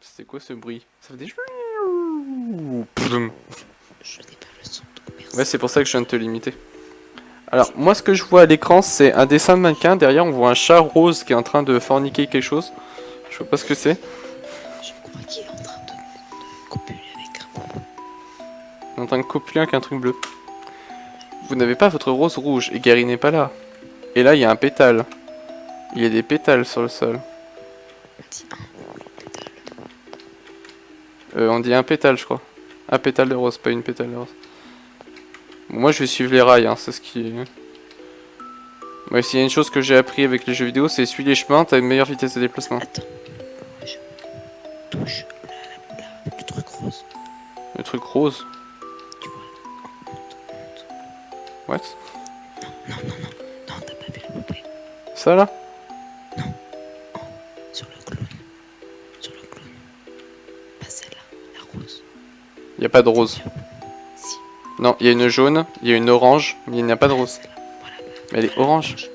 C'est quoi ce bruit? Ça fait des... Je n'ai pas le son, donc merci. Ouais, c'est pour ça que je viens de te limiter. Alors, moi, ce que je vois à l'écran, c'est un dessin de mannequin. Derrière, on voit un chat rose qui est en train de forniquer quelque chose. Je vois pas ce que c'est. Je crois qu'il est en train de copuler avec un poupon. Il est en train de copuler avec un truc bleu. Vous n'avez pas votre rose rouge, et Gary n'est pas là. Et là, il y a un pétale. Il y a des pétales sur le sol. On dit un pétale. On dit un pétale, je crois. Un pétale de rose, pas une pétale de rose. Bon, moi, je vais suivre les rails, hein, c'est ce qui... Ouais, s'il y a une chose que j'ai appris avec les jeux vidéo, c'est suis les chemins, t'as une meilleure vitesse de déplacement. Attends. Je touche le truc rose. Le truc rose. Tu vois. Monte. What? Non, t'as pas vu la poupée. Ça, là? Sur le clown. Pas celle-là, la rose. Il n'y a pas de rose. Si. Non, il y a une jaune, il y a une orange, mais il n'y a pas de rose. Celle-là. Voilà. Mais elle est orange.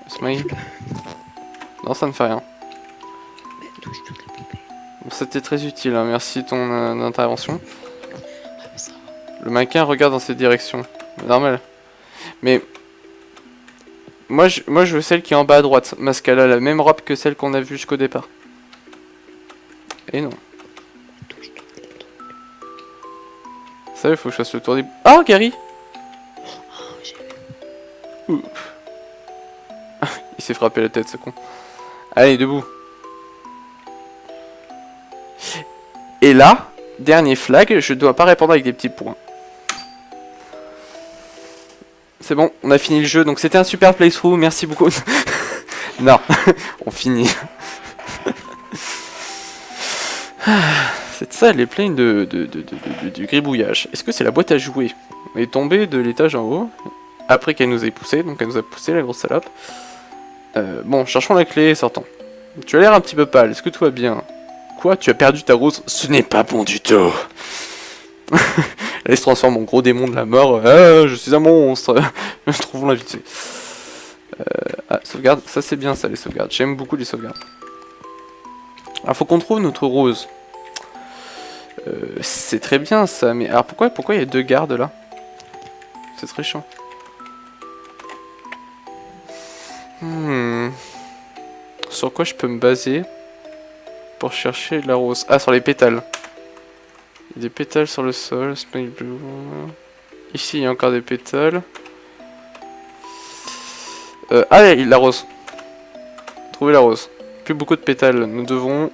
Smile. Non, ça ne fait rien. Mais touche toutes les poupées. Bon, c'était très utile, hein. Merci de ton intervention. Ah, mais ça va. Le mannequin regarde dans cette direction. Normal. Mais... Moi je veux celle qui est en bas à droite, parce qu'elle a la même robe que celle qu'on a vue jusqu'au départ. Et non. Touche toutes les trucs. Ça, il faut que je fasse le tour des... Oh, Gary! Oh, j'ai vu. Ouh. Il s'est frappé la tête, ce con. Allez, debout. Et là, dernier flag, je dois pas répondre avec des petits points. C'est bon, on a fini le jeu, donc c'était un super playthrough, merci beaucoup. Non, on finit. Cette salle est pleine du gribouillage. Est-ce que c'est la boîte à jouer? On est tombé de l'étage en haut, après qu'elle nous ait poussé, donc elle nous a poussé la grosse salope. Bon, cherchons la clé et sortons. Tu as l'air un petit peu pâle, est-ce que tout va bien? Quoi? Tu as perdu ta rose? Ce n'est pas bon du tout. Elle se transforme en gros démon de la mort. Je suis un monstre. Trouvons la vite fait. Ah, sauvegarde. Ça, c'est bien, ça, les sauvegardes. J'aime beaucoup les sauvegardes. Alors, faut qu'on trouve notre rose. C'est très bien, ça. Mais alors, pourquoi il y a deux gardes, là? C'est très chiant. Sur quoi je peux me baser pour chercher la rose? Ah, sur les pétales. Il y a des pétales sur le sol. Smile blue. Ici, il y a encore des pétales. Ah, la rose. Trouver la rose. Plus beaucoup de pétales. Nous devons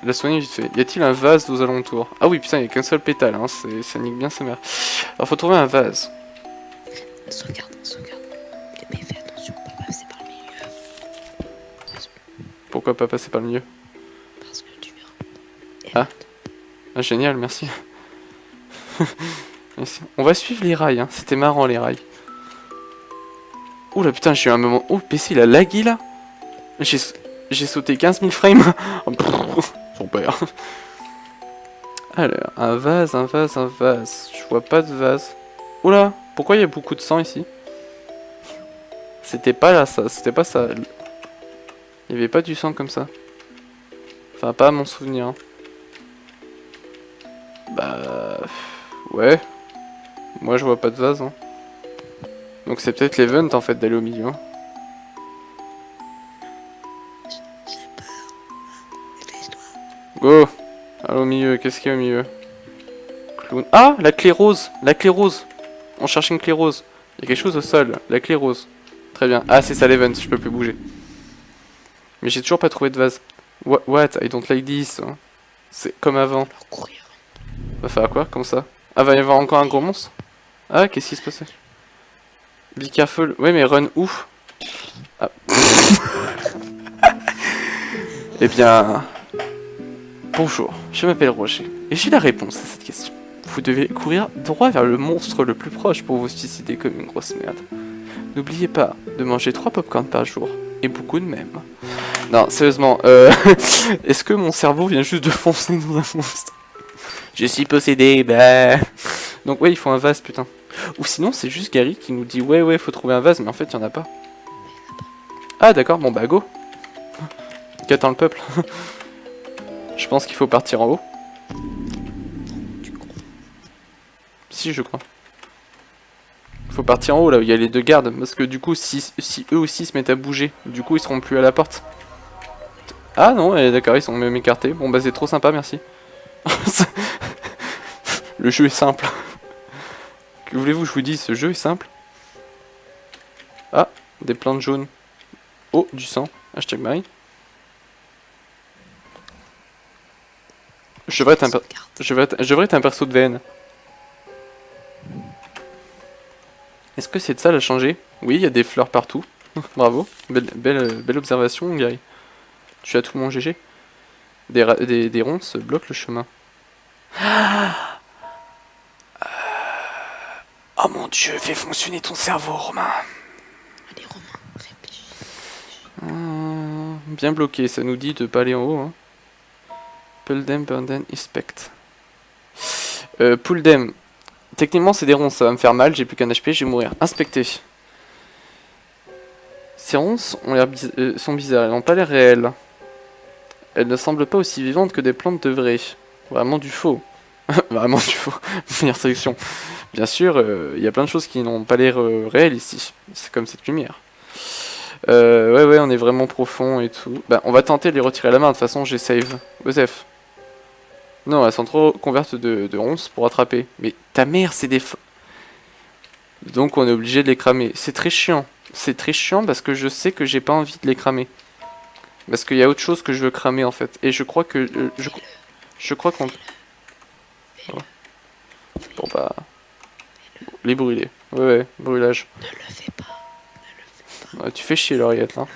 la soigner vite fait. Y a-t-il un vase aux alentours? Ah oui, putain, il n'y a qu'un seul pétale. Hein. Ça nique bien sa mère. Alors, faut trouver un vase. Sauvegarde. Mais fais attention, pas passer par le milieu. Pourquoi pas passer par le milieu? Parce que tu verras. Ah, génial, merci. Merci. On va suivre les rails. Hein. C'était marrant, les rails. Oula, putain, j'ai eu un moment... Oh, le PC, il a lagué, là. J'ai sauté 15 000 frames. Son père. Alors, un vase. Je vois pas de vase. Oula, pourquoi il y a beaucoup de sang ici? C'était pas là, ça. C'était pas ça. Il y avait pas du sang comme ça. Enfin, pas à mon souvenir. Hein. Bah... Ouais. Moi, je vois pas de vase. Hein. Donc c'est peut-être l'event, en fait, d'aller au milieu. Hein. Go! Allez au milieu, qu'est-ce qu'il y a au milieu? Clown. Ah! La clé rose! On cherche une clé rose. Il y a quelque chose au sol. La clé rose. Très bien. Ah, c'est ça l'event, je peux plus bouger. Mais j'ai toujours pas trouvé de vase. What? I don't like this. C'est comme avant. Va faire quoi? Comme ça? Ah, va y avoir encore un gros monstre? Ah, qu'est-ce qui se passait? Be careful. Ouais, mais run où? Ah. Eh bien... Bonjour, je m'appelle Roger, et j'ai la réponse à cette question. Vous devez courir droit vers le monstre le plus proche pour vous suicider comme une grosse merde. N'oubliez pas de manger 3 popcorn par jour, et beaucoup de même. Non, sérieusement, est-ce que mon cerveau vient juste de foncer dans un monstre? Je suis possédé, bah... Donc ouais, il faut un vase, putain. Ou sinon, c'est juste Gary qui nous dit ouais, faut trouver un vase, mais en fait, il y en a pas. Ah, d'accord, bon bah go. Qu'attend le peuple? Je pense qu'il faut partir en haut. Tu crois? Si, je crois. Faut partir en haut là où il y a les deux gardes. Parce que du coup, si eux aussi se mettent à bouger, du coup ils seront plus à la porte. Ah non, d'accord, ils sont même écartés. Bon bah c'est trop sympa, merci. Le jeu est simple. Que voulez-vous que je vous dise, ce jeu est simple. Ah, des plantes jaunes. Oh, du sang. Hashtag Marie. Je devrais être un perso de VN. Est-ce que cette salle a changé? Oui, il y a des fleurs partout. Bravo. Belle observation, Gary. Tu as tout mon GG. Des ronces bloquent le chemin. Oh mon dieu, fais fonctionner ton cerveau, Romain. Allez, Romain, réfléchis. Bien bloqué, ça nous dit de pas aller en haut. Hein. Pull them, burn them, inspect. Pull them. Techniquement, c'est des ronces, ça va me faire mal, j'ai plus qu'un HP, je vais mourir. Inspecter. Ces ronces sont bizarres, elles n'ont pas l'air réelles. Elles ne semblent pas aussi vivantes que des plantes devraient. Vraiment du faux. Vraiment du faux. Meilleure sélection. Bien sûr, il y a plein de choses qui n'ont pas l'air réelles ici. C'est comme cette lumière. Ouais, on est vraiment profond et tout. Bah, on va tenter de les retirer à la main. De toute façon, j'ai save. Osef. Non, elles sont trop couvertes de ronces pour attraper. Mais ta mère, c'est des... Donc on est obligé de les cramer. C'est très chiant. C'est très chiant parce que je sais que j'ai pas envie de les cramer. Parce qu'il y a autre chose que je veux cramer en fait. Et je crois que... je crois qu'on... Oh. Bon bah... Les brûler. Ouais, brûlage. Ne le fais pas. Ne le fais pas. Ouais, tu fais chier l'oreillette là.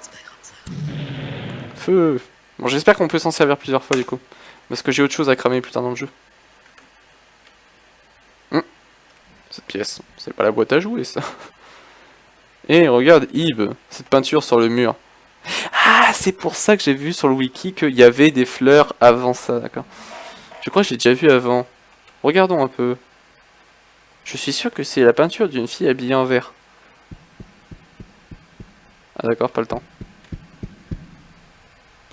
C'est pas grave ça. Feu. Bon, j'espère qu'on peut s'en servir plusieurs fois du coup. Parce que j'ai autre chose à cramer plus tard dans le jeu. Cette pièce, c'est pas la boîte à jouer ça. Et regarde, Ib, cette peinture sur le mur. Ah, c'est pour ça que j'ai vu sur le wiki qu'il y avait des fleurs avant ça, d'accord. Je crois que j'ai déjà vu avant. Regardons un peu. Je suis sûr que c'est la peinture d'une fille habillée en vert. Ah d'accord, pas le temps.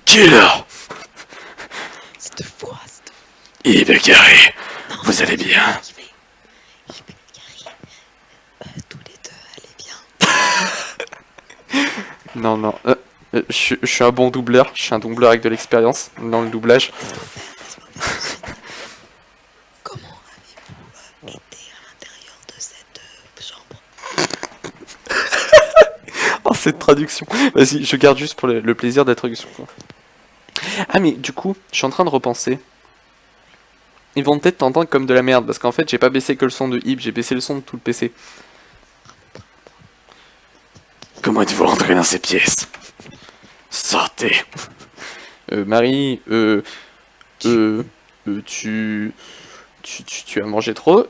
Killer! Cette fois, Ib et Gary, vous allez bien? Tous les deux, allez bien. Non. Je suis un bon doubleur. Je suis un doubleur avec de l'expérience dans le doublage. Comment avez-vous été à l'intérieur de cette chambre? Oh, cette traduction. Vas-y, je garde juste pour le plaisir de la traduction. Quoi. Ah, mais du coup, je suis en train de repenser. Ils vont peut-être t'entendre comme de la merde, parce qu'en fait, j'ai pas baissé que le son de Ib, j'ai baissé le son de tout le PC. Comment êtes-vous rentré dans ces pièces? Sortez. Marie, tu as mangé trop.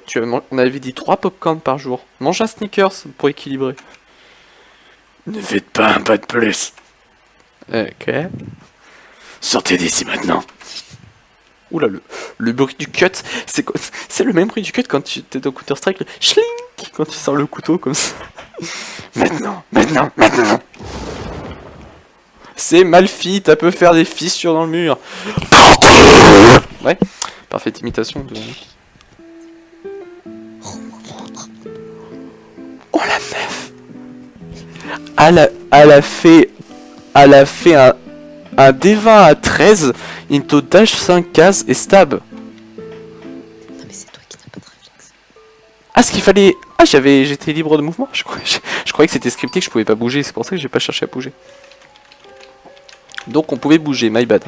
On avait dit 3 popcorn par jour. Mange un Snickers pour équilibrer. Ne faites pas un pas de plus. Ok. Sortez d'ici maintenant. Oula, le bruit du cut, c'est le même bruit du cut quand tu t'es dans Counter-Strike, le schlink, quand tu sors le couteau comme ça. Maintenant. C'est Malfi, t'as pu faire des fissures dans le mur. Ouais, parfaite imitation de... Oh la meuf. Elle a fait un D20 à 13, into dash 5 cases et stab. Non mais c'est toi qui n'as pas de réflexe. Ah, ce qu'il fallait... Ah, j'étais libre de mouvement. Je croyais que c'était scripté, que je pouvais pas bouger. C'est pour ça que j'ai pas cherché à bouger. Donc on pouvait bouger, my bad.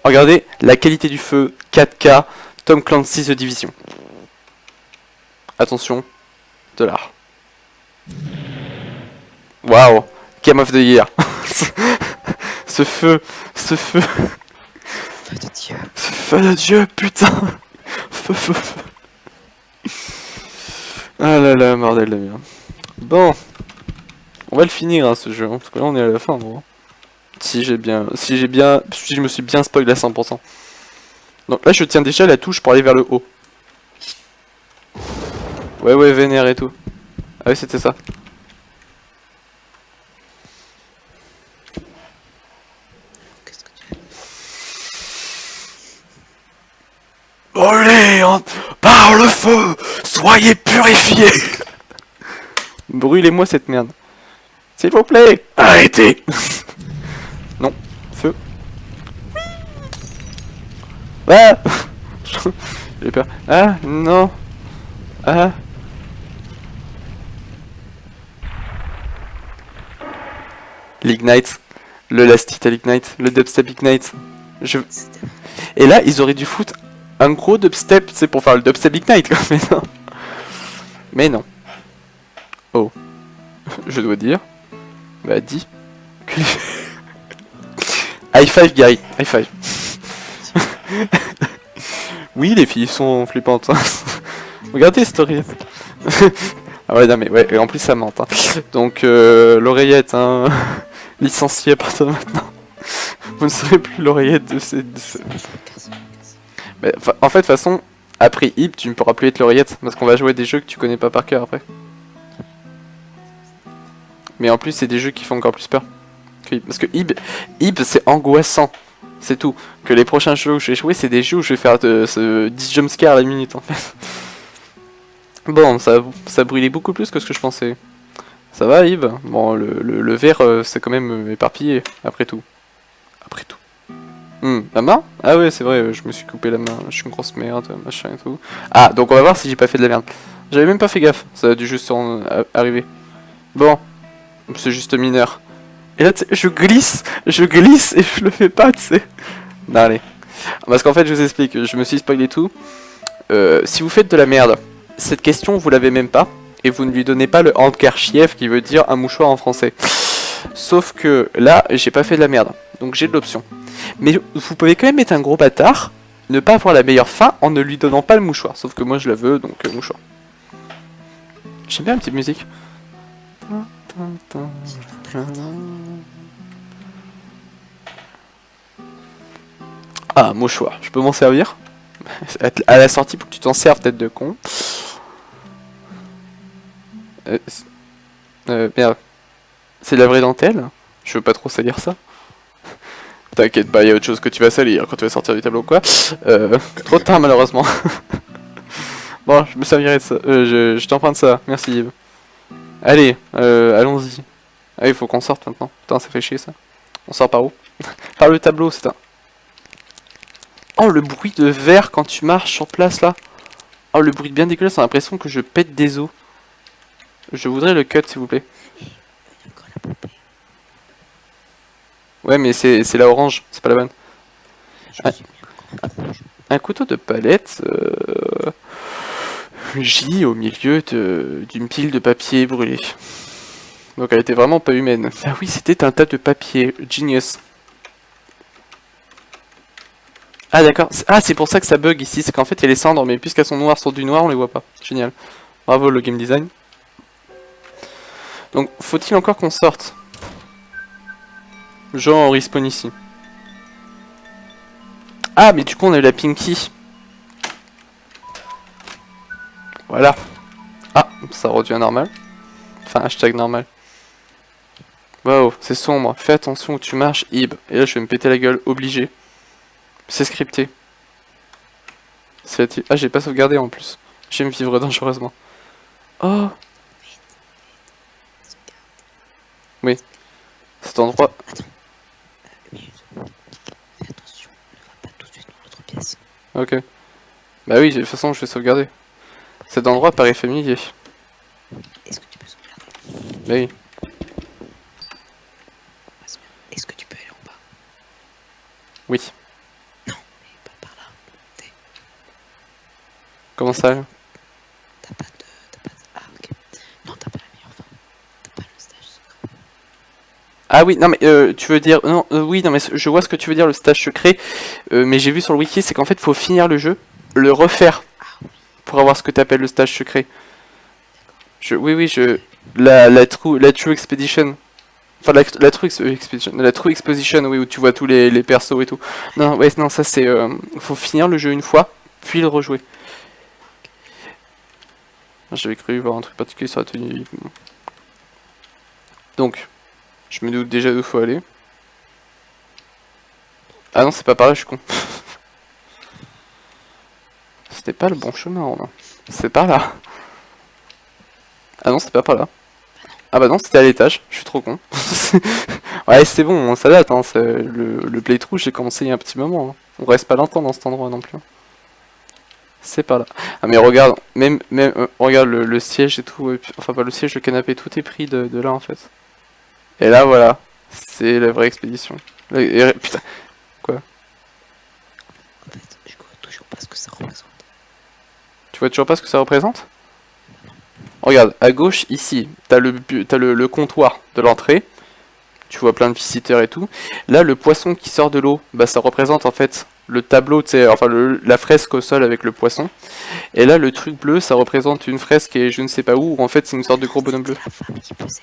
Regardez la qualité du feu, 4K, Tom Clancy The Division. Attention, de l'art. Waouh, Game of the Year. Ce feu. Feu de Dieu. Ce feu de Dieu, putain. Feu. Ah là là, bordel de merde. Bon. On va le finir hein, ce jeu, hein, parce que là on est à la fin gros. Si je me suis bien spoilé à 100%. Donc là je tiens déjà la touche pour aller vers le haut. Ouais vénère et tout. Ah oui c'était ça. Brûlez par le feu, soyez purifiés. Brûlez-moi cette merde. S'il vous plaît, arrêtez. Non, feu. Ah. J'ai peur. Ah, non. Ah. L'Ignite. Le Last Hit à l'Ignite. Le Dubstep Ignite. Et là, ils auraient dû foutre un gros dubstep, c'est pour faire le Dubstep Ignite, quoi. Mais non. Mais non. Oh. Je dois dire. Bah, dis. Que... High five, Gary. High five. Oui, les filles sont flippantes. Hein. Regardez, story. Ah ouais, non mais ouais, et en plus ça mente. Hein. Donc, l'oreillette, hein, licenciée à partir de maintenant. Vous ne serez plus l'oreillette de ces... Mais, en fait, de toute façon, après Ib, tu ne pourras plus être l'oreillette, parce qu'on va jouer des jeux que tu connais pas par cœur après. Mais en plus, c'est des jeux qui font encore plus peur. Parce que Ib c'est angoissant. C'est tout. Que les prochains jeux où je vais jouer, c'est des jeux où je vais faire 10 jumpscares à la minute en fait. Bon, ça brûlait beaucoup plus que ce que je pensais. Ça va, Ib? Bon, le vert, c'est quand même éparpillé, après tout. Après tout. La main? Ah ouais, c'est vrai, je me suis coupé la main, je suis une grosse merde, machin et tout. Ah, donc on va voir si j'ai pas fait de la merde. J'avais même pas fait gaffe, ça a dû juste arriver. Bon, c'est juste mineur. Et là, tu sais, je glisse et je le fais pas, tu sais. Non, allez. Parce qu'en fait, je vous explique, je me suis spoilé tout. Si vous faites de la merde, cette question, vous l'avez même pas. Et vous ne lui donnez pas le handkerchief qui veut dire un mouchoir en français. Sauf que là, j'ai pas fait de la merde. Donc j'ai de l'option. Mais vous pouvez quand même mettre un gros bâtard, ne pas avoir la meilleure fin en ne lui donnant pas le mouchoir. Sauf que moi, je la veux, donc mouchoir. J'aime bien la petite musique. Ah, mouchoir, je peux m'en servir? À la sortie, pour que tu t'en serves, tête de con. Merde. C'est de la vraie dentelle? Je veux pas trop salir ça. T'inquiète pas, y a autre chose que tu vas salir quand tu vas sortir du tableau, quoi. Trop tard, malheureusement. Bon, je me servirai de ça. Je t'emprunte ça. Merci, Yves. Allez, allons-y. Ah, il faut qu'on sorte maintenant. Putain, ça fait chier, ça. On sort par où? Par le tableau, c'est un... Oh, le bruit de verre quand tu marches sur place, là. Oh, le bruit bien dégueulasse, on a l'impression que je pète des os. Je voudrais le cut, s'il vous plaît. Ouais, mais c'est la orange, c'est pas la bonne. Un couteau de palette... J au milieu d'une pile de papier brûlé. Donc elle était vraiment pas humaine. Ah oui, c'était un tas de papier. Genius. Ah d'accord. Ah, c'est pour ça que ça bug ici. C'est qu'en fait il y a les cendres, mais puisqu'elles sont noires sur du noir, on les voit pas. Génial. Bravo le game design. Donc faut-il encore qu'on sorte? Genre on respawn ici. Ah mais du coup on a eu la Pinky. Voilà. Ah, ça redevient normal. Enfin, hashtag normal. Waouh, c'est sombre. Fais attention où tu marches, Ib. Et là, je vais me péter la gueule, obligé. C'est scripté. Ah, j'ai pas sauvegardé en plus. J'aime vivre dangereusement. Oh. Oui. Cet endroit... Attends. Fais attention, ne va pas tout de suite dans l'autre pièce. Ok. Bah oui, de toute façon, je vais sauvegarder. Cet endroit paraît familier. Est-ce que tu peux sauvegarder? Bah oui. Est-ce que tu peux aller en bas? Oui. Non, mais pas par là. Comment ça? T'as pas de... Ah, ok. Non, t'as pas la meilleure fin. T'as pas le stage secret. Ah oui, non mais tu veux dire... Non, oui, non mais je vois ce que tu veux dire, le stage secret. Mais j'ai vu sur le wiki, c'est qu'en fait, faut finir le jeu, le refaire. Pour avoir ce que t'appelles le stage secret. Oui, la True Expedition. Enfin, la True Expedition. La True Exposition, oui, où tu vois tous les persos et tout. Non, ouais, non, ça c'est... faut finir le jeu une fois, puis le rejouer. J'avais cru voir un truc particulier sur la tenue. Donc, je me doute déjà d'où faut aller. Ah non, c'est pas par là, je suis con. C'était pas le bon chemin, Romain. C'est par là. Ah non, c'était pas par là. Ah bah non, c'était à l'étage. Je suis trop con. Ouais, c'est bon, ça date. Hein. Le playthrough, j'ai commencé il y a un petit moment. Hein. On reste pas longtemps dans cet endroit non plus. C'est pas là. Ah mais regarde, même regarde le siège et tout, et puis, enfin pas le siège, le canapé, tout est pris de là en fait. Et là voilà, c'est la vraie expédition. Putain, quoi? En fait, je vois toujours pas ce que ça représente. Tu vois toujours pas ce que ça représente? Regarde, à gauche ici, t'as le comptoir de l'entrée. Tu vois plein de visiteurs et tout. Là, le poisson qui sort de l'eau, bah ça représente en fait le tableau, tu sais, enfin la fresque au sol avec le poisson. Et là, le truc bleu, ça représente une fresque et je ne sais pas où en fait c'est une sorte de gros bonhomme bleu. La femme qui faisait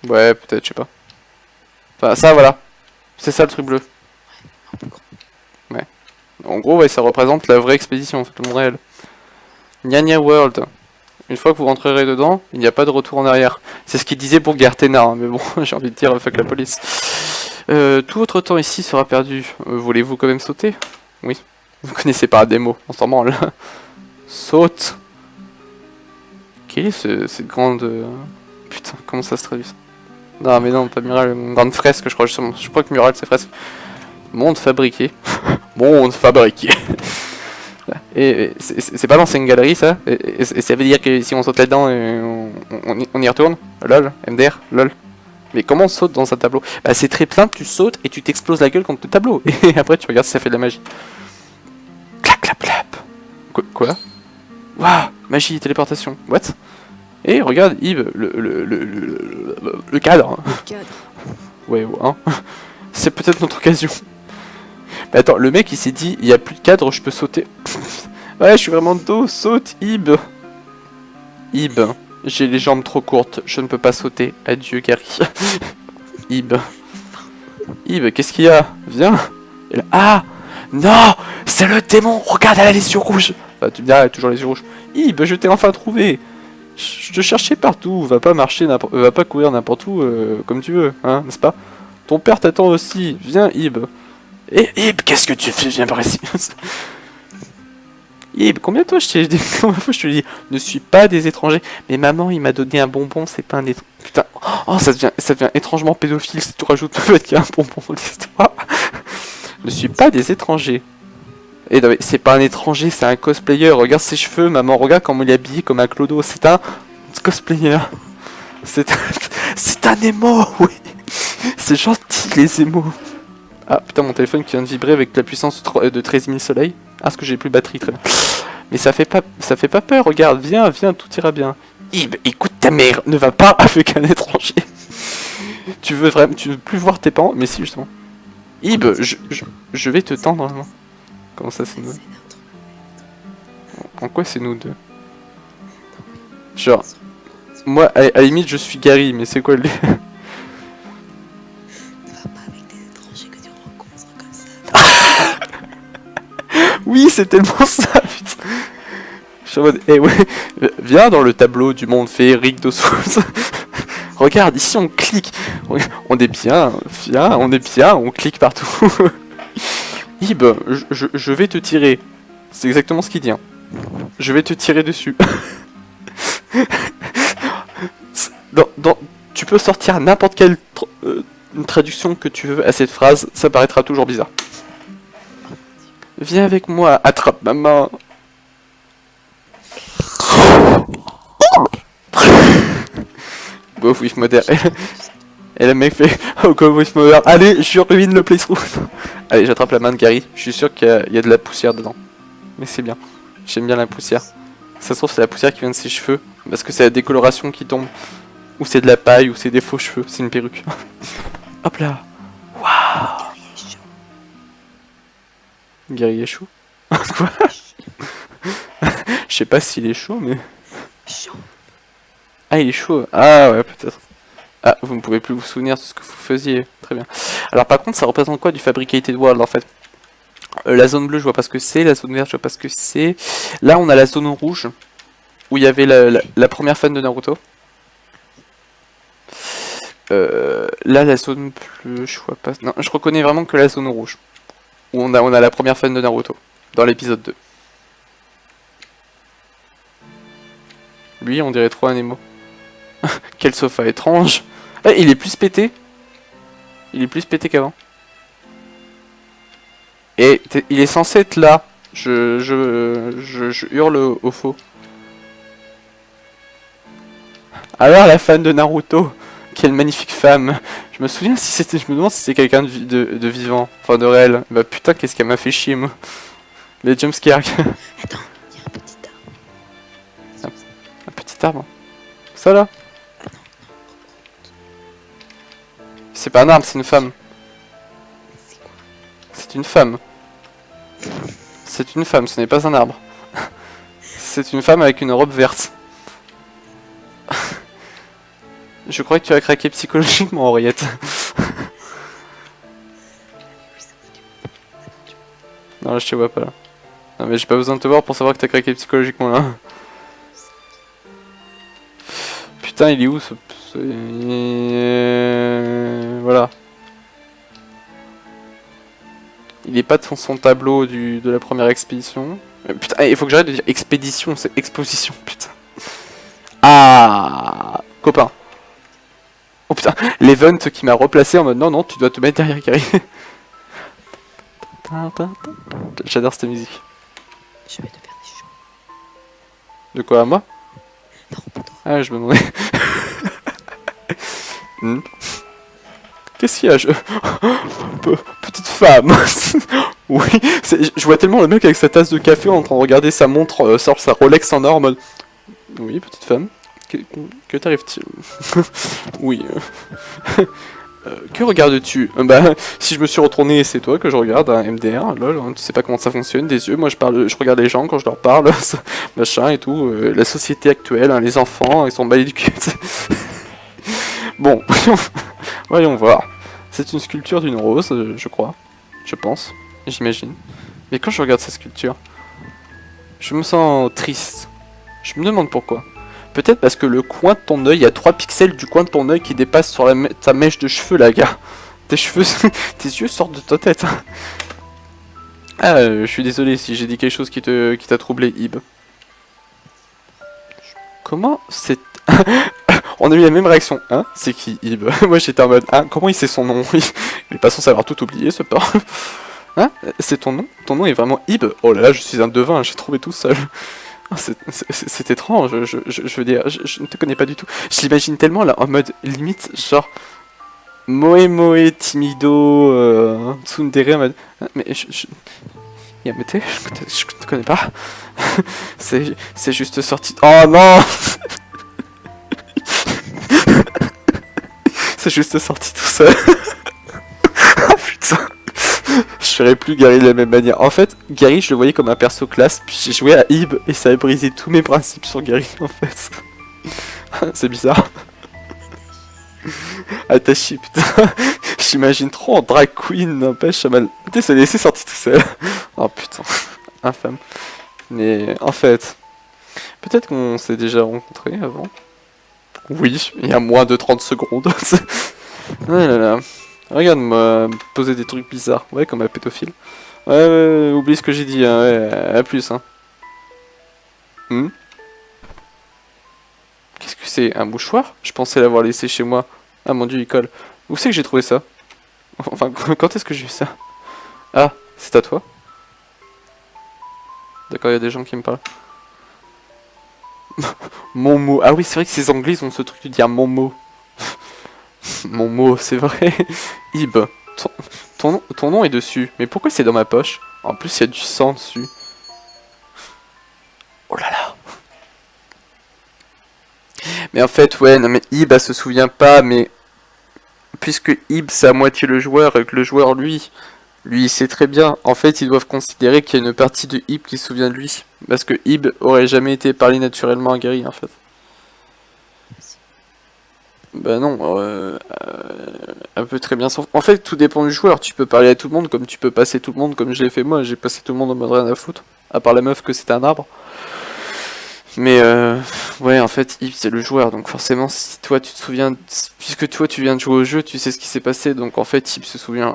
Ouais, peut-être, je sais pas. Enfin, ça, voilà. C'est ça le truc bleu. un peu grand. Ouais. En gros, ouais, ça représente la vraie expédition, en fait, le monde réel. Nya World. Une fois que vous rentrerez dedans, il n'y a pas de retour en arrière. C'est ce qu'il disait pour Gartena, hein, mais bon, j'ai envie de dire, fuck la police. Tout votre temps ici sera perdu. Voulez-vous quand même sauter? Oui. Vous connaissez pas la démo, on s'en branle. Saute. Quelle est cette grande... Putain, comment ça se traduit ça? Non mais non, pas mural, une grande fresque je crois, je crois que mural c'est fresque. Monde fabriqué. Monde fabriqué. Et c'est pas l'ancienne galerie ça? Et ça veut dire que si on saute là-dedans, on y retourne? Lol, MDR, lol. Mais comment on saute dans un tableau? Bah c'est très simple, tu sautes et tu t'exploses la gueule contre le tableau. Et après tu regardes si ça fait de la magie. Clap clap clap. Quoi? Waouh, magie, téléportation. What? Et regarde Yves, le cadre. Le cadre. Ouais, hein. C'est peut-être notre occasion. Mais attends, le mec il s'est dit, il n'y a plus de cadre, je peux sauter. Ouais, je suis vraiment de dos, saute, Ib. Ib, j'ai les jambes trop courtes, je ne peux pas sauter. Adieu, Gary. Ib. Ib, qu'est-ce qu'il y a? Viens. Et là, ah non, c'est le démon, regarde, elle a les yeux rouges. Enfin, tu me diras, elle a toujours les yeux rouges. Ib, je t'ai enfin trouvé. Je te cherchais partout, va pas marcher, va pas courir n'importe où, comme tu veux, hein, n'est-ce pas? Ton père t'attend aussi, viens, Ib. Et Ib, qu'est-ce que tu fais? Viens par ici. Ib, combien de fois je t'ai dit, ne suis pas des étrangers. Mais maman, il m'a donné un bonbon, c'est pas un étranger. Putain, oh, ça devient étrangement pédophile si tu rajoutes le fait qu'il y a un bonbon dans l'histoire. Ne suis pas des étrangers. Et non mais c'est pas un étranger, c'est un cosplayer. Regarde ses cheveux, maman, regarde comment il est habillé comme un clodo. C'est un cosplayer. C'est un émo, oui. C'est gentil les émos. Ah putain, mon téléphone qui vient de vibrer avec la puissance de 13 000 soleils. Ah, parce que j'ai plus de batterie, très bien. Mais ça fait pas peur, regarde, viens, tout ira bien. Ib, écoute ta mère, ne va pas avec un étranger. Tu veux plus voir tes parents? Mais si, justement. Ib, je vais te tendre la main. Comment ça, c'est nous? En quoi c'est nous deux? Genre, moi, à la limite, je suis Gary, mais c'est quoi le... Ne va pas avec des étrangers que tu rencontres comme ça. Oui, c'est tellement ça, putain. Je suis en mode, eh ouais, viens dans le tableau du monde féerique de Souls. Regarde, ici on clique. On est bien, viens, on est bien, on clique partout. Ib, je vais te tirer. C'est exactement ce qu'il dit. Hein. Je vais te tirer dessus. Tu peux sortir n'importe quelle traduction que tu veux à cette phrase, ça paraîtra toujours bizarre. Viens avec moi, attrape ma main. Go with mother. Et le mec fait oh go with mother. Allez, je ruine le playthrough. Allez, j'attrape la main de Gary. Je suis sûr qu'il y a de la poussière dedans. Mais c'est bien. J'aime bien la poussière. Ça se trouve, c'est la poussière qui vient de ses cheveux. Parce que c'est la décoloration qui tombe. Ou c'est de la paille, ou c'est des faux cheveux. C'est une perruque. Hop là. Waouh. Gary est chaud. Quoi? Je sais pas s'il est chaud, mais... Ah, il est chaud. Ah ouais, peut-être. Ah, vous ne pouvez plus vous souvenir de ce que vous faisiez. Très bien. Alors par contre, ça représente quoi du Fabricated World en fait? La zone bleue, je vois pas ce que c'est. La zone verte, je vois pas ce que c'est. Là, on a la zone rouge. Où il y avait la première fan de Naruto. Là, la zone bleue, je vois pas... Non, je reconnais vraiment que la zone rouge. où on a la première fan de Naruto, dans l'épisode 2. Lui, on dirait trop un Nemo. Quel sofa étrange. Eh, il est plus pété. Il est plus pété qu'avant. Et il est censé être là. Je hurle au faux. Alors la fan de Naruto, quelle magnifique femme. Je me souviens si c'était, je me demande si c'était quelqu'un de vivant, enfin de réel. Bah putain, qu'est-ce qu'elle m'a fait chier moi. Les jumpscares. Attends, il y a un petit arbre. Un petit arbre. Ça là. Ah non, C'est pas un arbre, c'est une femme. c'est quoi? C'est une femme. C'est une femme, ce n'est pas un arbre. C'est une femme avec une robe verte. Je crois que tu as craqué psychologiquement, Henriette. Non, là, je te vois pas là. Non, mais j'ai pas besoin de te voir pour savoir que t'as craqué psychologiquement là. Putain, il est où ce... Voilà. Il est pas de son tableau de la première expédition. Putain, il faut que j'arrête de dire expédition, c'est exposition, putain. Ah, copain. Oh putain, l'event qui m'a replacé en mode non, non, tu dois te mettre derrière Gary. J'adore cette musique. Je vais te faire des choses. De quoi, à moi? Non, pas toi. Ah, je me demandais. Qu'est-ce qu'il y a Petite femme. Oui, je vois tellement le mec avec sa tasse de café en train de regarder sa montre, sort sa Rolex en or en mode... Oui, petite femme. Que t'arrive-t-il? Oui. Que regardes-tu? Bah, si je me suis retourné, c'est toi que je regarde, un MDR, lol, hein, tu sais pas comment ça fonctionne, des yeux, moi je regarde les gens quand je leur parle, machin et tout, la société actuelle, hein, les enfants, ils sont balayés du cul. Bon, voyons voir. C'est une sculpture d'une rose, je crois, je pense, j'imagine. Mais quand je regarde cette sculpture, je me sens triste. Je me demande pourquoi. Peut-être parce que le coin de ton œil, il y a 3 pixels du coin de ton œil qui dépassent sur ta mèche de cheveux là, gars. Tes cheveux, tes yeux sortent de ta tête. Ah, je suis désolé si j'ai dit quelque chose qui t'a troublé, Ib. Comment c'est... On a eu la même réaction, hein? C'est qui, Ib? Moi j'étais en mode, hein, comment il sait son nom? Il est pas censé avoir tout oublié, ce porc. Hein? C'est ton nom? Ton nom est vraiment Ib? Oh là là, je suis un devin, j'ai trouvé tout seul. C'est étrange, je veux dire, je ne te connais pas du tout. Je l'imagine tellement là, en mode limite, genre... Moe Moe Timido Tsundere en mode... Mais Yamete, je te connais pas. C'est juste sorti... Oh non. C'est juste sorti tout seul. Oh putain. Je ferais plus Gary de la même manière. En fait, Gary, je le voyais comme un perso classe, puis j'ai joué à Ib et ça a brisé tous mes principes sur Gary en fait. C'est bizarre. Attaché, putain. J'imagine trop en drag queen, n'empêche, ça m'a... Putain, ça l'a laissé sortir tout seul. Oh putain, infâme. Mais en fait, peut-être qu'on s'est déjà rencontrés avant. Oui, il y a moins de 30 secondes. Oh là là. Regarde-moi poser des trucs bizarres, ouais, comme un pédophile. Ouais, oublie ce que j'ai dit, hein, ouais, à plus, hein. Qu'est-ce que c'est? Un mouchoir? Je pensais l'avoir laissé chez moi. Ah mon dieu, il colle. Où c'est que j'ai trouvé ça? Enfin, quand est-ce que j'ai vu ça? Ah, c'est à toi? D'accord, il y a des gens qui me parlent. Mon mot. Ah oui, c'est vrai que ces anglais ils ont ce truc de dire mon mot. Mon mot, c'est vrai. Ib, ton nom est dessus. Mais pourquoi c'est dans ma poche? En plus, il y a du sang dessus. Oh là là. Mais en fait, ouais, non mais Ib, elle se souvient pas, mais... Puisque Ib, c'est à moitié le joueur, et que le joueur, lui, il sait très bien. En fait, ils doivent considérer qu'il y a une partie de Ib qui se souvient de lui. Parce que Ib aurait jamais été parlé naturellement à Gary, en fait. Bah non, elle peut très bien s'en... En fait, tout dépend du joueur. Tu peux parler à tout le monde comme tu peux passer tout le monde comme je l'ai fait moi. J'ai passé tout le monde en mode rien à foutre. À part la meuf que c'était un arbre. Mais ouais, en fait, Ib c'est le joueur. Donc forcément, si toi tu te souviens... Puisque toi tu viens de jouer au jeu, tu sais ce qui s'est passé. Donc en fait, Ib se souvient.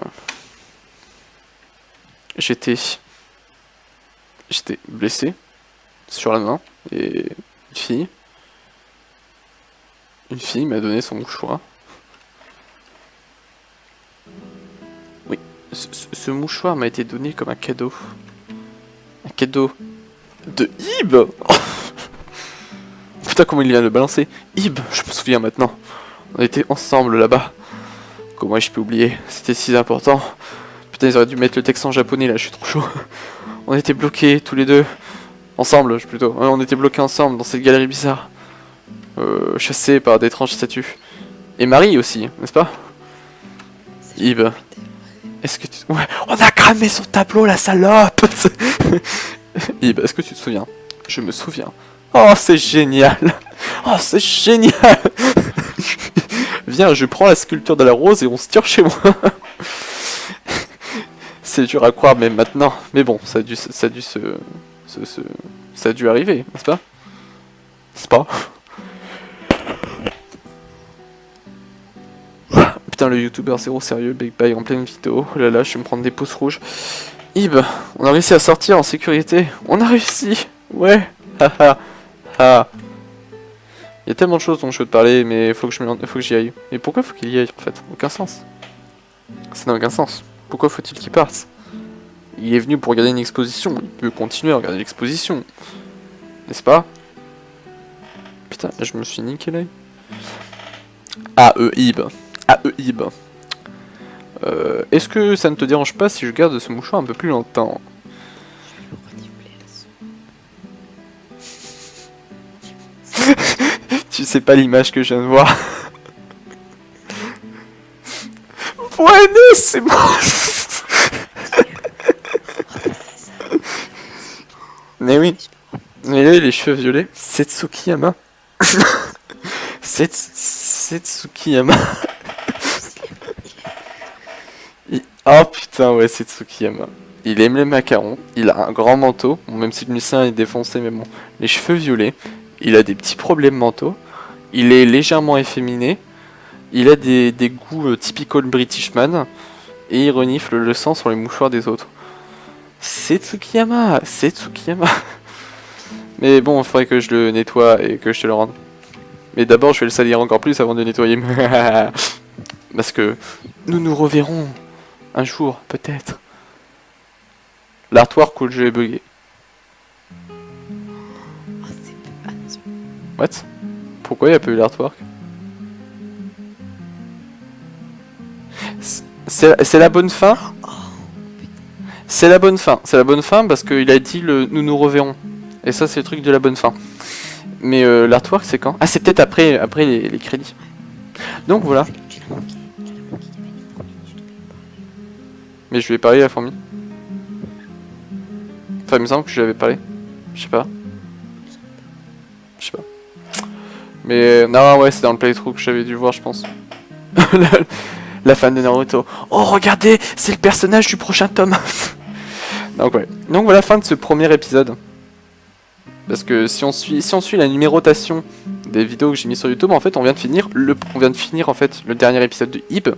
j'étais blessé sur la main et une fille m'a donné son mouchoir. Oui, ce mouchoir m'a été donné comme un cadeau. Un cadeau de Ib. Putain, comment il vient de le balancer. Ib, je me souviens maintenant. On était ensemble là-bas. Comment je peux oublier? C'était si important. Putain, ils auraient dû mettre le texte en japonais là, je suis trop chaud. On était bloqués tous les deux. Ensemble, plutôt. Ouais, on était bloqués ensemble dans cette galerie bizarre. Chassés par d'étranges statues. Et Marie aussi, n'est-ce pas? Ib. Est-ce que tu... Ouais, on a cramé son tableau, la salope. Ib, est-ce que tu te souviens? Je me souviens. Oh, c'est génial. Oh, c'est génial. Viens, je prends la sculpture de la rose et on se tire chez moi. C'est dur à croire même maintenant. Mais bon, ça a dû arriver, n'est-ce pas? C'est pas? Putain, le youtubeur zéro sérieux, Big Bye en pleine vidéo. Oh là là, je vais me prendre des pouces rouges. Ib, on a réussi à sortir en sécurité. On a réussi. Ouais. Haha. Ah. Il y a tellement de choses dont je veux te parler, mais faut que j'y aille. Et pourquoi faut qu'il y aille en fait? Aucun sens. Ça n'a aucun sens. Pourquoi faut-il qu'il parte? Il est venu pour regarder une exposition. Il peut continuer à regarder l'exposition. N'est-ce pas? Putain, je me suis niqué l'œil. Ib. Ib. Est-ce que ça ne te dérange pas si je garde ce mouchoir un peu plus longtemps? Tu sais pas l'image que je viens de voir. Ouais, non, c'est moi. Mais oui. Mais là, les cheveux violets. Setsukiyama. Setsukiyama. Oh putain, ouais, Setsukiyama. Il aime les macarons. Il a un grand manteau. Bon, même si le mien est défoncé, mais bon. Les cheveux violets. Il a des petits problèmes mentaux. Il est légèrement efféminé. Il a des goûts typical British man. Et il renifle le sang sur les mouchoirs des autres. Setsukiyama. Mais bon, il faudrait que je le nettoie et que je te le rende. Mais d'abord, je vais le salir encore plus avant de le nettoyer. Parce que nous nous reverrons un jour, peut-être. L'artwork où le jeu est bugué. What? Pourquoi il n'y a pas eu l'artwork? C'est la bonne fin? C'est la bonne fin. C'est la bonne fin parce qu'il a dit le nous nous reverrons. Et ça, c'est le truc de la bonne fin. Mais l'artwork, c'est quand? Ah, c'est peut-être après les crédits. Donc voilà. Mais je lui ai parlé à la fourmi. Enfin, il me semble que je lui avais parlé. Je sais pas. Mais non, ouais, c'est dans le playthrough que j'avais dû voir, je pense. La fan de Naruto. Oh, regardez, c'est le personnage du prochain tome. Donc ouais. Donc voilà, fin de ce premier épisode. Parce que si on suit la numérotation des vidéos que j'ai mis sur YouTube, en fait, on vient de finir en fait le dernier épisode de Ib.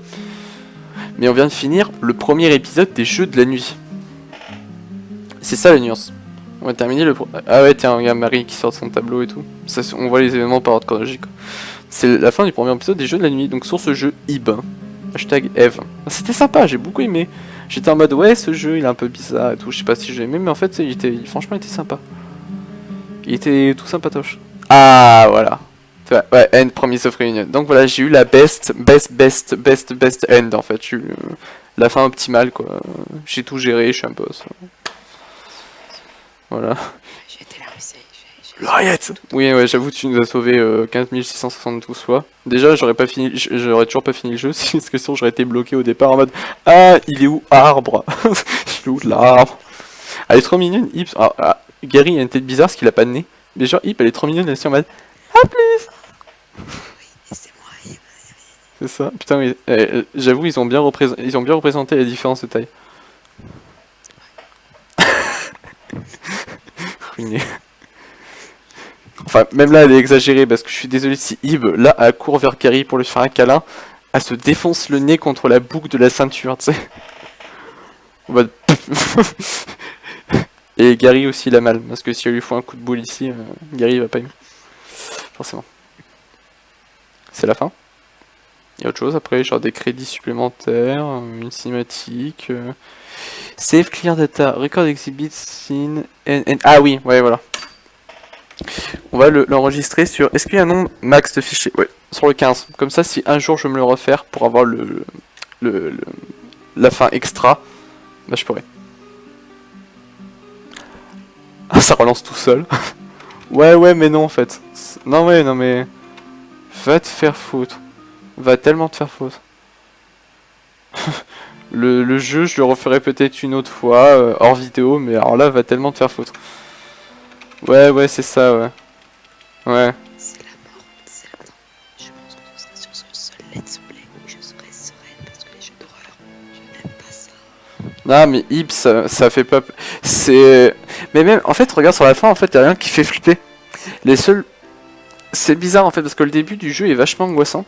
Mais on vient de finir le premier épisode des Jeux de la nuit. C'est ça la nuance. On va terminer le... Ah ouais, tiens, regarde Marie qui sort de son tableau et tout. Ça, on voit les événements par ordre chronologique. C'est la fin du premier épisode des Jeux de la nuit. Donc sur ce jeu, Ib. Hashtag Eve. C'était sympa, j'ai beaucoup aimé. J'étais en mode, ouais, ce jeu, il est un peu bizarre et tout. Je sais pas si j'ai aimé, mais en fait, franchement, il était sympa. Il était tout sympatoche. Ah, voilà. Ouais, End Promise of Reunion. Donc voilà, j'ai eu la best end en fait. J'ai eu la fin optimale quoi. J'ai tout géré, je suis un boss. Voilà. J'ai été là, L'oreillette. Oui, ouais, j'avoue, tu nous as sauvé 15 672 fois. Déjà, j'aurais toujours pas fini le jeu, parce que sinon j'aurais été bloqué au départ en mode ah, il est où arbre? Il est où l'arbre? Elle est trop mignonne, Ips. Gary a une tête bizarre parce qu'il a pas de nez. Mais genre, Ip, elle est trop mignonne, elle est en mode à plus. C'est ça. Putain, oui. J'avoue, ils ont bien représenté les différences de taille. Ruiné. Enfin, même là, elle est exagérée parce que je suis désolé si Ib, là, elle court vers Gary pour lui faire un câlin, elle se défonce le nez contre la boucle de la ceinture, tu sais. On va... Et Gary aussi il a mal, parce que si elle lui faut un coup de boule ici, Gary il va pas aimer. Forcément. C'est la fin. Il y a autre chose après, genre des crédits supplémentaires, une cinématique. Save clear data, record exhibit scene. Ah oui, ouais, voilà. On va l'enregistrer sur. Est-ce qu'il y a un nombre max de fichiers? Ouais, sur le 15. Comme ça, si un jour je veux me le refaire pour avoir le la fin extra, bah je pourrais. Ah, ça relance tout seul. Ouais, mais non en fait. Non, ouais, non, mais. Va te faire foutre. Va tellement te faire foutre. Le jeu, je le referai peut-être une autre fois, hors vidéo, mais alors là, va tellement te faire foutre. Ouais, c'est ça, ouais. Ouais. C'est la mort, certain. Je pense que ce sera sur ce seul let's play où je serai sereine parce que les jeux d'horreur, je n'aime pas ça. Non, mais Ips, ça fait pas... C'est... Mais même, en fait, regarde sur la fin, en fait, y'a rien qui fait flipper. Les seuls... C'est bizarre, en fait, parce que le début du jeu est vachement angoissant.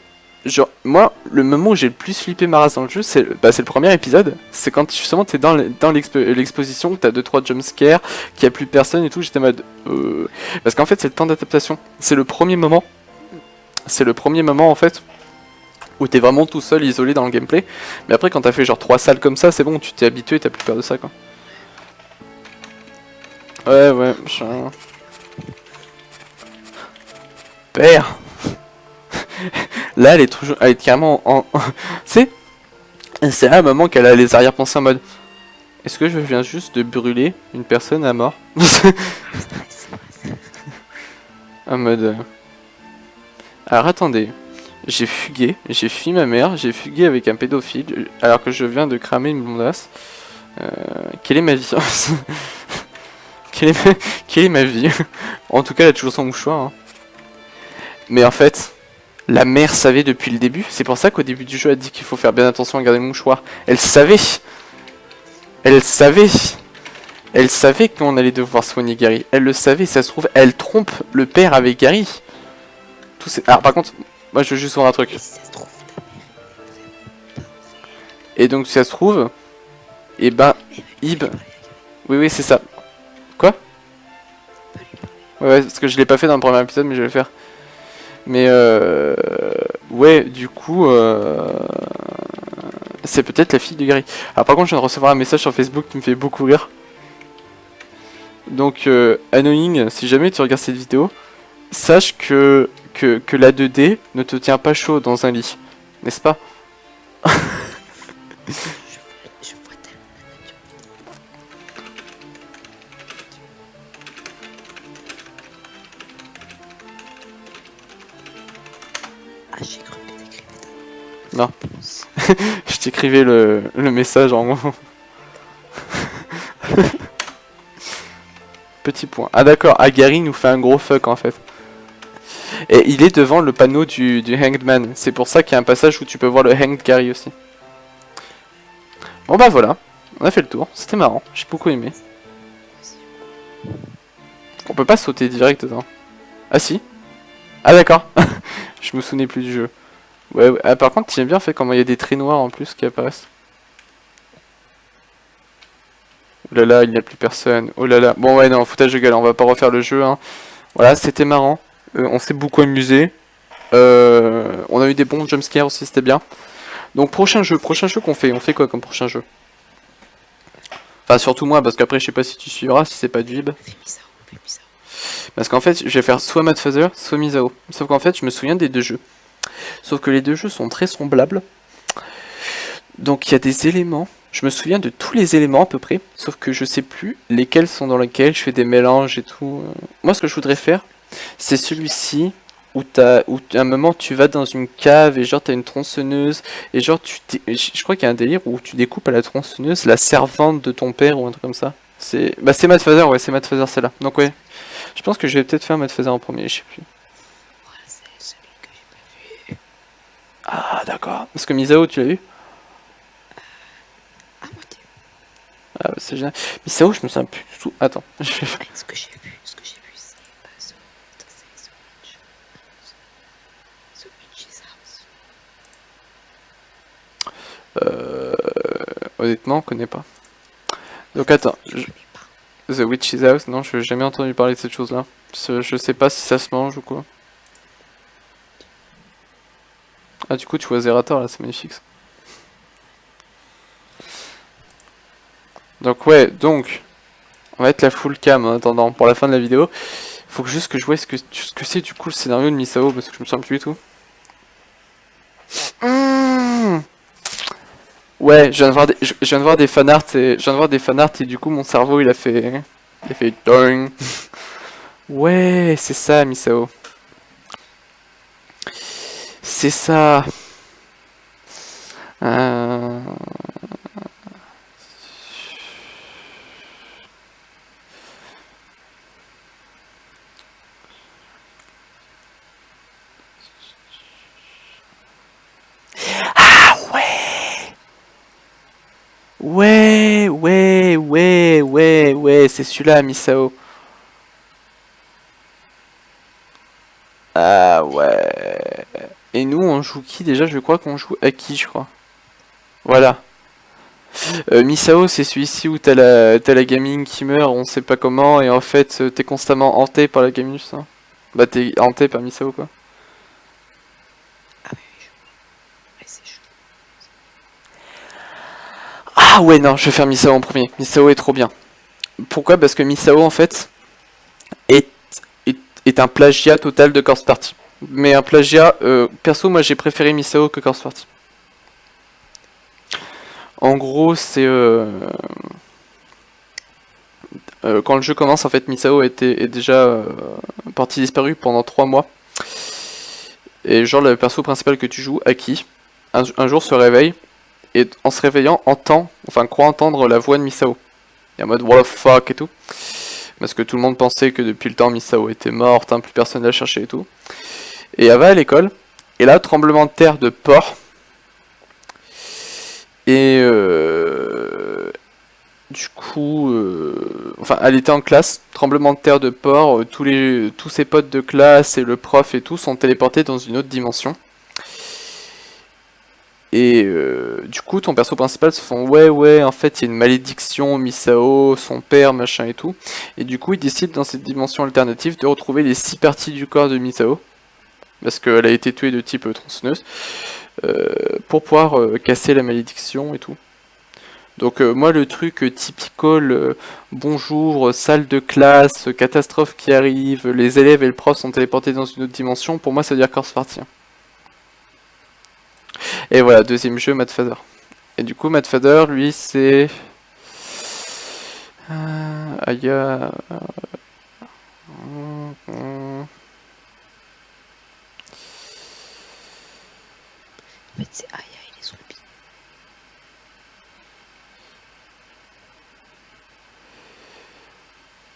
Genre, moi, le moment où j'ai le plus flippé ma race dans le jeu, c'est le premier épisode. C'est quand justement t'es dans l'exposition, que t'as 2-3 jumpscares, qu'il y a plus personne et tout. J'étais en mode. Parce qu'en fait, c'est le temps d'adaptation. C'est le premier moment. C'est le premier moment en fait où t'es vraiment tout seul, isolé dans le gameplay. Mais après, quand t'as fait genre 3 salles comme ça, c'est bon, tu t'es habitué, t'as plus peur de ça quoi. Ouais, Père. Là, elle est carrément en... c'est là un moment qu'elle a les arrière-pensées en mode... Est-ce que je viens juste de brûler une personne à mort? En mode... Alors attendez, j'ai fui ma mère, j'ai fugué avec un pédophile, alors que je viens de cramer une blondasse. Quelle est ma vie? Quelle est ma vie? En tout cas, elle a toujours son mouchoir. Hein. Mais en fait... La mère savait depuis le début, c'est pour ça qu'au début du jeu elle dit qu'il faut faire bien attention à garder le mouchoir. Elle savait. Elle savait. Elle savait qu'on allait devoir soigner Gary. Elle le savait, ça se trouve, elle trompe le père avec Gary. Tout alors par contre, moi je veux juste voir un truc. Et si ça se trouve, ta mère est vraiment Et donc si ça se trouve, et ben, Ib... Oui, c'est ça. Quoi? Ouais, parce que je l'ai pas fait dans le premier épisode, mais je vais le faire. Mais ouais, du coup, c'est peut-être la fille de Gary. Alors par contre, je viens de recevoir un message sur Facebook qui me fait beaucoup rire. Donc, Annoying, si jamais tu regardes cette vidéo, sache que la 2D ne te tient pas chaud dans un lit, n'est-ce pas? je vois tellement la nature. Ah, j'ai cru que t'écrivais ta... Non. Je t'écrivais le message en gros. Petit point. Ah d'accord, Gary nous fait un gros fuck en fait. Et il est devant le panneau du Hanged Man. C'est pour ça qu'il y a un passage où tu peux voir le Hanged Gary aussi. Bon bah voilà, on a fait le tour. C'était marrant, j'ai beaucoup aimé. On peut pas sauter direct dedans. Ah si. Ah d'accord. Je me souvenais plus du jeu. Ouais. Ah, par contre, j'aime bien fait comment il y a des traits noirs en plus qui apparaissent. Oh là là, il n'y a plus personne. Oh là là. Bon ouais, non, foutage de gueule, on va pas refaire le jeu. Hein. Voilà, c'était marrant. On s'est beaucoup amusé. On a eu des bons jumpscares aussi, c'était bien. Donc prochain jeu qu'on fait. On fait quoi comme prochain jeu? Enfin surtout moi, parce qu'après je sais pas si tu suivras, si c'est pas du Vib. Fais Misao. Parce qu'en fait, je vais faire soit Madfather, soit Misao. Sauf qu'en fait, je me souviens des deux jeux. Sauf que les deux jeux sont très semblables. Donc il y a des éléments. Je me souviens de tous les éléments à peu près. Sauf que je sais plus lesquels sont dans lesquels. Je fais des mélanges et tout. Moi, ce que je voudrais faire, c'est celui-ci. Où à un moment tu vas dans une cave et genre t'as une tronçonneuse. Et genre je crois qu'il y a un délire où tu découpes à la tronçonneuse la servante de ton père ou un truc comme ça. C'est Madfather, ouais, c'est Madfather celle-là. Donc ouais. Je pense que je vais peut-être faire Madfather en premier, je sais plus. Voilà, c'est celui que j'ai pas vu. Ah d'accord. Parce que Misao, tu l'as vu? À moitié. Ah ouais, c'est génial. Misao, je me souviens plus du tout. Attends. Je vais... Ce que j'ai vu, c'est The Witch. The Witch's House. Honnêtement, on connaît pas. Donc attends, Je connais pas. The Witch's House, non, je n'ai jamais entendu parler de cette chose-là. Je sais pas si ça se mange ou quoi. Ah, du coup, tu vois Zerator là, c'est magnifique. Donc, ouais, donc, on va être la full cam en attendant pour la fin de la vidéo. Faut que juste que je vois ce que c'est du coup le scénario de Misao parce que je me souviens plus du tout. Mmh. Ouais, je viens de voir des fanarts et du coup mon cerveau il a fait doing. Ouais, c'est ça Misao. C'est ça. Euh... Ah ouais. Ouais, c'est celui-là Misao. Ah ouais. Et nous on joue qui déjà? Je crois qu'on joue Aki, je crois. Voilà. Misao, c'est celui-ci où t'as la gamine qui meurt, on sait pas comment, et en fait, t'es constamment hanté par la gamine, ça. Bah, t'es hanté par Misao, quoi. Ah oui, je vois. Ouais, c'est chaud. Ah ouais, non, je vais faire Misao en premier. Misao est trop bien. Pourquoi? Parce que Misao, en fait, est, est un plagiat total de Corpse Party. Mais un plagiat, perso, moi j'ai préféré Misao que Corpse Party. En gros, c'est quand le jeu commence, en fait, Misao est déjà parti disparu pendant 3 mois. Et genre, le perso principal que tu joues, Aki, un jour se réveille, et en se réveillant, croit entendre la voix de Misao. Et en mode, what the fuck et tout. Parce que tout le monde pensait que depuis le temps, Misao était morte, hein, plus personne la cherchait et tout. Et elle va à l'école, et là, tremblement de terre de porc. Et du coup, elle était en classe, tremblement de terre de porc, tous ses potes de classe et le prof et tout sont téléportés dans une autre dimension. Et du coup, ton perso principal se font ouais, en fait, il y a une malédiction, Misao, son père, machin et tout. Et du coup, il décide dans cette dimension alternative de retrouver les 6 parties du corps de Misao. Parce qu'elle a été tuée de type tronçonneuse. Pour pouvoir casser la malédiction et tout. Donc moi le truc typical, bonjour, salle de classe, catastrophe qui arrive, les élèves et le prof sont téléportés dans une autre dimension, pour moi ça veut dire Corpse Party. Et voilà, deuxième jeu, Madfather. Et du coup Madfather, lui c'est... Aya... En fait, c'est Aya et les zombies.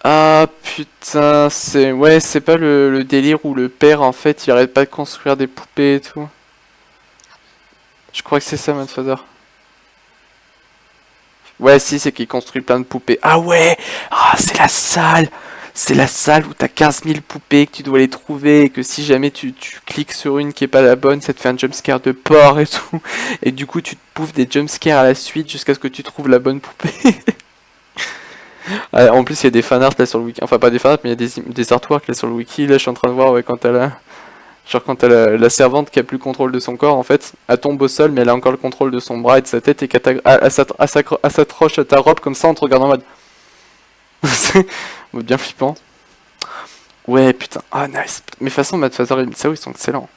Ah putain, c'est pas le délire où le père en fait il arrête pas de construire des poupées et tout. Je crois que c'est ça Madfather. Ouais, si, c'est qu'il construit plein de poupées. Ah ouais. Ah, c'est la salle. C'est la salle où t'as 15 000 poupées, que tu dois les trouver, et que si jamais tu cliques sur une qui est pas la bonne, ça te fait un jumpscare de porc et tout. Et du coup, tu te bouffes des jumpscares à la suite jusqu'à ce que tu trouves la bonne poupée. Ah, en plus, il y a des fanarts là sur le wiki. Enfin, pas des fanarts, mais il y a des artworks là sur le wiki. Là, je suis en train de voir, ouais, quand t'as la servante qui a plus le contrôle de son corps, en fait, elle tombe au sol, mais elle a encore le contrôle de son bras et de sa tête, et elle s'accroche à ta robe comme ça en te regardant en mode. C'est bien flippant. Ouais, putain. Ah, nice. Mais de toute façon, Madfather et Misao, ils sont excellents.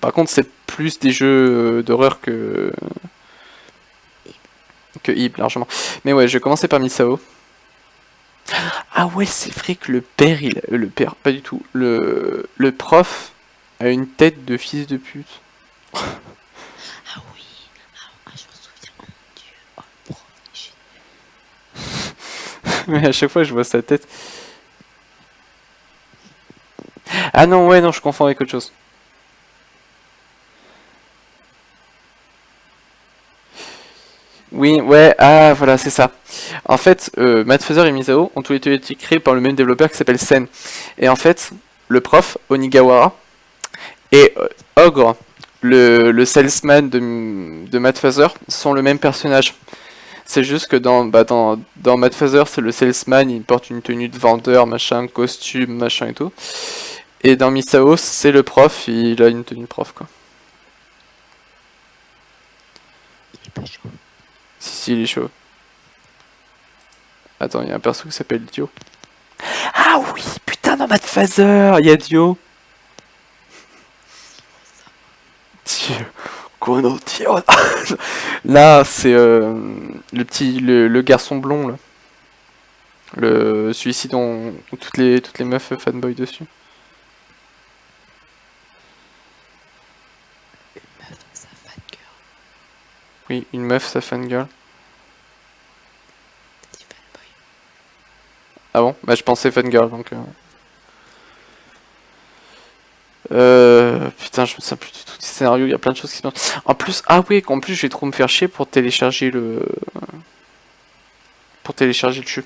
Par contre, c'est plus des jeux d'horreur que Ib, largement. Mais ouais, je vais commencer par Misao. Ah ouais, c'est vrai que le père, le père, pas du tout. Le prof a une tête de fils de pute. Ah oui, je me souviens. Oh mon dieu, oh le prof, Mais à chaque fois, je vois sa tête. Ah non, ouais, non, je confonds avec autre chose. Oui, ouais, ah voilà, c'est ça. En fait, Madfather et Misao ont tous les deux été créés par le même développeur qui s'appelle Sen. Et en fait, le prof, Onigawara, et Ogre, le salesman de Madfather, sont le même personnage. C'est juste que dans Mad Father, c'est le salesman, il porte une tenue de vendeur, machin, costume, machin et tout. Et dans Misao, c'est le prof, il a une tenue de prof, quoi. Il est pas chaud. Si, il est chaud. Attends, il y a un perso qui s'appelle Dio. Ah oui, putain, dans Mad Father, il y a Dio. Dio. Kono Dio. Là, c'est le garçon blond, là. Celui-ci dont toutes les meufs fanboy dessus. Une meuf, ça fangirl. Oui, une meuf, ça fangirl. T'as dit fanboy. Ah bon? Bah je pensais fangirl donc. Putain, je me souviens plus du tout du scénario, il y a plein de choses qui se passent. En plus, ah oui, en plus je vais trop me faire chier pour télécharger le. Pour télécharger le jeu.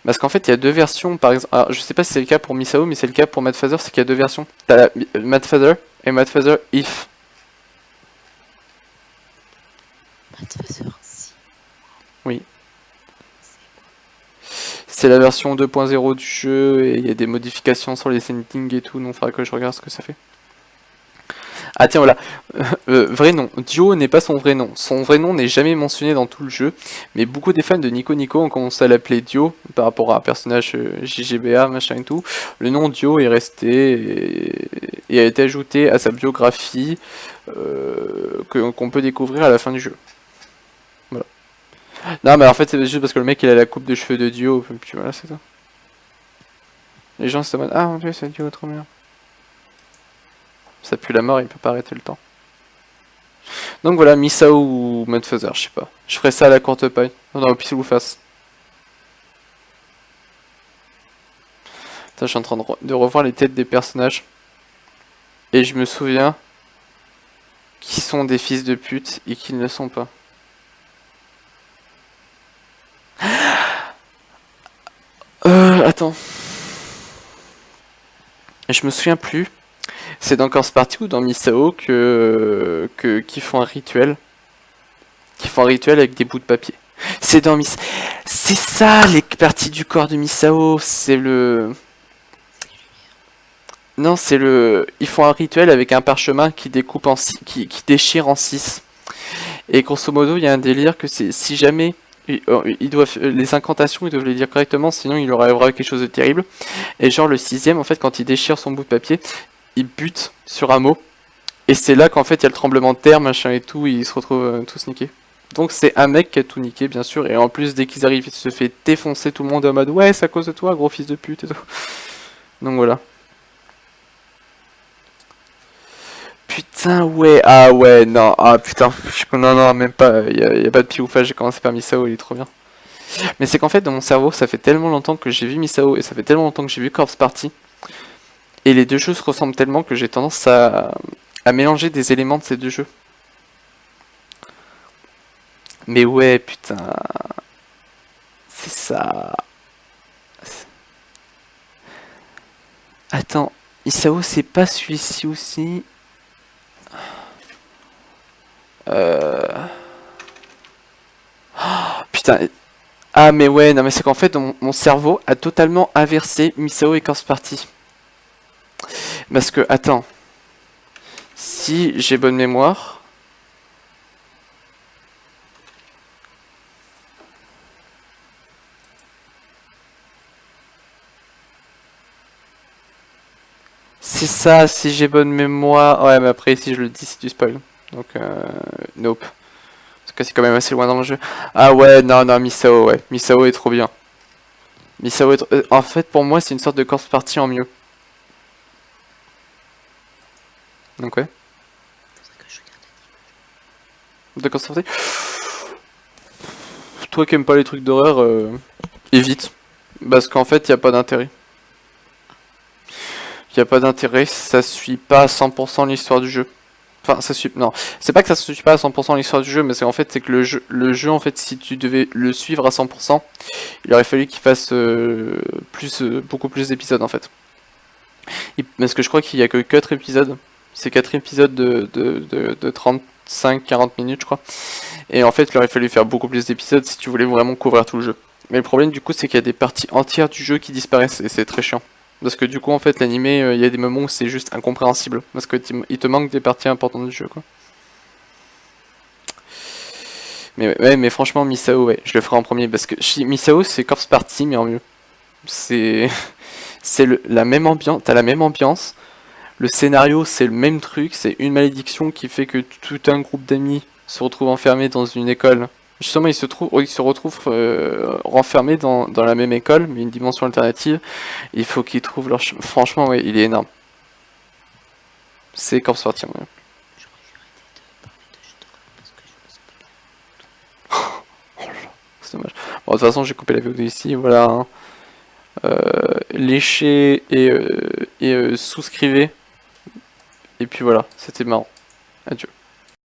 Parce qu'en fait, il y a deux versions, par exemple. Alors, je sais pas si c'est le cas pour Misao, mais c'est le cas pour Mad Father, c'est qu'il y a deux versions. T'as la Mad Father et Mad Father If. Mad Father, si. Oui. C'est quoi? C'est la version 2.0 du jeu et il y a des modifications sur les settings et tout, donc il faudra que je regarde ce que ça fait. Ah tiens voilà, vrai nom, Dio n'est pas son vrai nom. Son vrai nom n'est jamais mentionné dans tout le jeu, mais beaucoup des fans de Nico Nico ont commencé à l'appeler Dio par rapport à un personnage JGBA, machin et tout. Le nom Dio est resté et a été ajouté à sa biographie qu'on peut découvrir à la fin du jeu. Voilà. Non mais en fait c'est juste parce que le mec il a la coupe de cheveux de Dio, puis voilà c'est ça. Les gens se demandent, ah mon dieu c'est Dio, trop bien. Ça pue la mort, il peut pas arrêter le temps. Donc voilà, Misao ou Mad Father, je sais pas. Je ferai ça à la courte paille, dans le pixel ou face. Putain, je suis en train de revoir les têtes des personnages. Et je me souviens qui sont des fils de pute et qui ne le sont pas. Attends. Je me souviens plus. C'est dans Corse Party ou dans Misao qu'ils font un rituel. Qu'ils font un rituel avec des bouts de papier. C'est dans Misao. C'est ça les parties du corps de Misao. C'est le. Non, c'est le. Ils font un rituel avec un parchemin qui découpe en qui déchire en 6. Et grosso modo, il y a un délire que c'est si jamais ils doivent les incantations, ils doivent les dire correctement, sinon il leur arrivera quelque chose de terrible. Et genre le 6ème, en fait, quand il déchire son bout de papier, il bute sur un mot. Et c'est là qu'en fait il y a le tremblement de terre, machin et tout, et ils se retrouvent tous niqués. Donc c'est un mec qui a tout niqué, bien sûr, et en plus dès qu'ils arrivent, il se fait défoncer tout le monde en mode ouais, c'est à cause de toi, gros fils de pute et tout. Donc voilà. Putain, ouais, ah ouais, non, ah putain, non, même pas, y a pas de pioufage, j'ai commencé par Misao, il est trop bien. Mais c'est qu'en fait, dans mon cerveau, ça fait tellement longtemps que j'ai vu Misao et ça fait tellement longtemps que j'ai vu Corpse Party, et les deux jeux se ressemblent tellement que j'ai tendance à mélanger des éléments de ces deux jeux. Mais ouais, putain, c'est ça. Attends, Misao, c'est pas celui-ci aussi? Putain. Ah mais ouais, non mais c'est qu'en fait mon cerveau a totalement inversé Misao et Corpse Party. Parce que, attends. Si j'ai bonne mémoire... C'est ça, si j'ai bonne mémoire... Ouais, mais après, si je le dis, c'est du spoil. Donc, nope. Parce que c'est quand même assez loin dans le jeu. Ah ouais, non, Misao, ouais. Misao est trop bien. Misao est trop... en fait, pour moi, c'est une sorte de Corpse Party en mieux. Donc ouais. Faudrait que je regarde l'anime. De Corpse Party. Toi qui aimes pas les trucs d'horreur, évite. Parce qu'en fait, y a pas d'intérêt. Y a pas d'intérêt, ça suit pas à 100% l'histoire du jeu. Enfin, ça suit... Non, c'est pas que ça suit pas à 100% l'histoire du jeu, mais c'est en fait, c'est que le jeu, en fait, si tu devais le suivre à 100%, il aurait fallu qu'il fasse beaucoup plus d'épisodes, en fait. Parce que je crois qu'il y a que 4 épisodes. C'est 4 épisodes de 30 35-40 minutes, je crois. Et en fait, il aurait fallu faire beaucoup plus d'épisodes si tu voulais vraiment couvrir tout le jeu. Mais le problème, du coup, c'est qu'il y a des parties entières du jeu qui disparaissent, et c'est très chiant. Parce que du coup, en fait, l'animé, il y a des moments où c'est juste incompréhensible. Parce que il te manque des parties importantes du jeu, quoi. Mais ouais, mais franchement, Misao, ouais, je le ferai en premier. Parce que Misao, c'est Corpse Party, mais en mieux. C'est la même ambiance, t'as la même ambiance. Le scénario, c'est le même truc, c'est une malédiction qui fait que tout un groupe d'amis se retrouve enfermé dans une école. Justement, ils se retrouvent renfermés dans la même école, mais une dimension alternative. Il faut qu'ils trouvent leur chemin. Franchement, ouais, il est énorme. C'est Corpse Party, ouais. J'aurais dû arrêter de parler de jeux d'horreur parce que je me sens pas bien. Oh là là, c'est dommage. Bon, de toute façon, j'ai coupé la vidéo ici, voilà. Hein. Léchez et souscrivez. Et puis voilà, c'était marrant. Adieu.